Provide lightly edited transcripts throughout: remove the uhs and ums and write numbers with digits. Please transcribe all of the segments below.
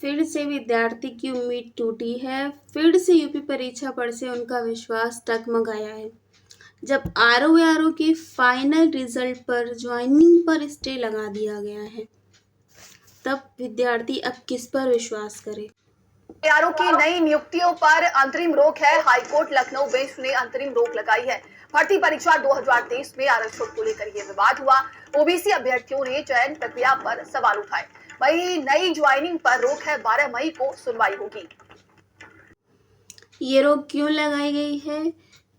फिर से विद्यार्थी की उम्मीद टूटी है। फिर से यूपी परीक्षा पर से उनका विश्वास डगमगाया है। जब आरओ के फाइनल रिजल्ट पर ज्वाइनिंग पर स्टे लगा दिया गया है, तब विद्यार्थी अब किस पर विश्वास करे? आरओ की नई नियुक्तियों पर अंतरिम रोक है। हाईकोर्ट लखनऊ बेंच ने अंतरिम रोक लगाई है। भर्ती परीक्षा 2023 में आरक्षण को लेकर यह विवाद हुआ। ओबीसी अभ्यर्थियों ने चयन प्रक्रिया पर सवाल उठाए। वही नई ज्वाइनिंग पर रोक है। 12 मई को सुनवाई होगी। ये रोक क्यों लगाई गई है?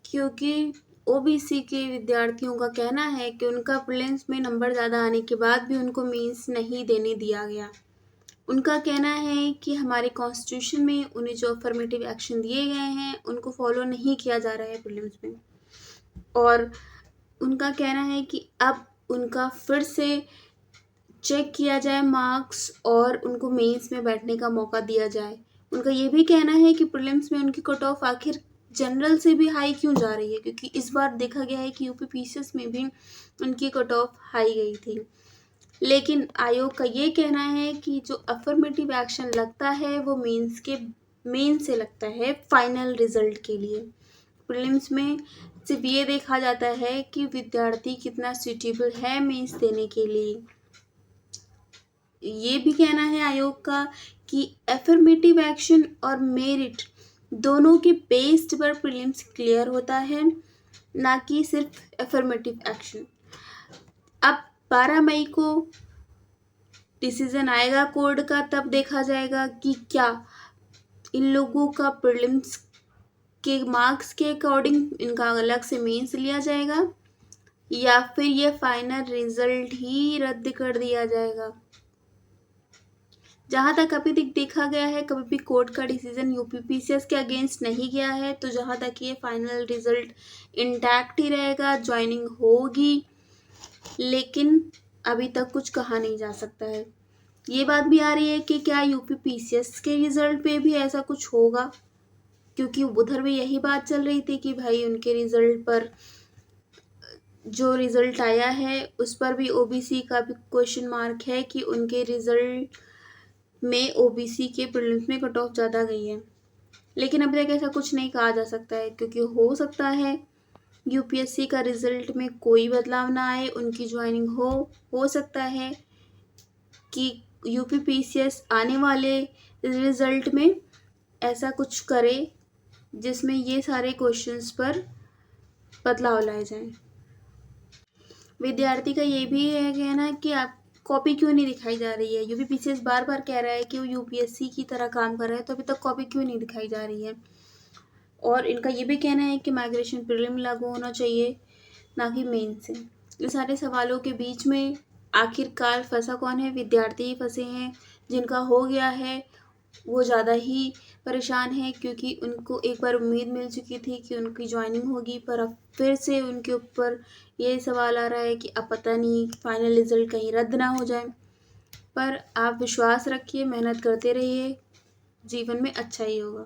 क्योंकि ओबीसी के विद्यार्थियों का कहना है कि उनका प्रीलिम्स में नंबर ज़्यादा आने के बाद भी उनको मेंस नहीं देने दिया गया। उनका कहना है कि हमारे कॉन्स्टिट्यूशन में उन्हें जो अफर्मेटिव एक्शन दिए गए हैं उनको फॉलो नहीं किया जा रहा है प्रीलिम्स में, और उनका कहना है कि अब उनका फिर से चेक किया जाए मार्क्स और उनको मेंस में बैठने का मौका दिया जाए। उनका ये भी कहना है कि प्रीलिम्स में उनकी कट ऑफ आखिर जनरल से भी हाई क्यों जा रही है, क्योंकि इस बार देखा गया है कि यूपी पीसीएस में भी उनकी कट ऑफ हाई गई थी। लेकिन आयोग का ये कहना है कि जो अफर्मेटिव एक्शन लगता है वो मेंस से लगता है फाइनल रिजल्ट के लिए। प्रीलिम्स में सिर्फ ये देखा जाता है कि विद्यार्थी कितना सूटेबल है मेंस देने के लिए। ये भी कहना है आयोग का कि अफर्मेटिव एक्शन और मेरिट दोनों के बेस्ड पर प्रीलिम्स क्लियर होता है, ना कि सिर्फ अफर्मेटिव एक्शन। अब 12 मई को डिसीजन आएगा कोर्ट का, तब देखा जाएगा कि क्या इन लोगों का प्रीलिम्स के मार्क्स के अकॉर्डिंग इनका अलग से मेंस लिया जाएगा या फिर ये फाइनल रिजल्ट ही रद्द कर दिया जाएगा। जहाँ तक अभी तक देखा गया है, कभी भी कोर्ट का डिसीजन यूपी पीसीएस के अगेंस्ट नहीं गया है, तो जहाँ तक ये फाइनल रिजल्ट इंटैक्ट ही रहेगा, ज्वाइनिंग होगी, लेकिन अभी तक कुछ कहा नहीं जा सकता है। ये बात भी आ रही है कि क्या यूपी पीसीएस के रिजल्ट पे भी ऐसा कुछ होगा, क्योंकि उधर भी यही बात चल रही थी कि भाई उनके रिजल्ट पर जो रिजल्ट आया है उस पर भी ओबीसी का भी क्वेश्चन मार्क है कि उनके रिजल्ट में ओबीसी के प्रीलिम्स में कट ऑफ ज़्यादा गई है। लेकिन अभी तक ऐसा कुछ नहीं कहा जा सकता है, क्योंकि हो सकता है यूपीएससी का रिजल्ट में कोई बदलाव ना आए, उनकी ज्वाइनिंग हो सकता है कि यूपी पीसीएस आने वाले रिजल्ट में ऐसा कुछ करे जिसमें ये सारे क्वेश्चंस पर बदलाव लाए जाएं। विद्यार्थी का ये भी है कहना कि आप कॉपी क्यों नहीं दिखाई जा रही है। यूपी पीसीएस बार बार कह रहा है कि वो यूपीएससी की तरह काम कर रहा है, तो अभी तक कॉपी क्यों नहीं दिखाई जा रही है। और इनका ये भी कहना है कि माइग्रेशन प्रीलिम लागू होना चाहिए, ना कि मेन से। ये सारे सवालों के बीच में आखिरकार फंसा कौन है? विद्यार्थी ही फंसे हैं। जिनका हो गया है वो ज़्यादा ही परेशान है, क्योंकि उनको एक बार उम्मीद मिल चुकी थी कि उनकी ज्वाइनिंग होगी, पर अब फिर से उनके ऊपर ये सवाल आ रहा है कि अब पता नहीं फाइनल रिजल्ट कहीं रद्द ना हो जाए। पर आप विश्वास रखिए, मेहनत करते रहिए, जीवन में अच्छा ही होगा।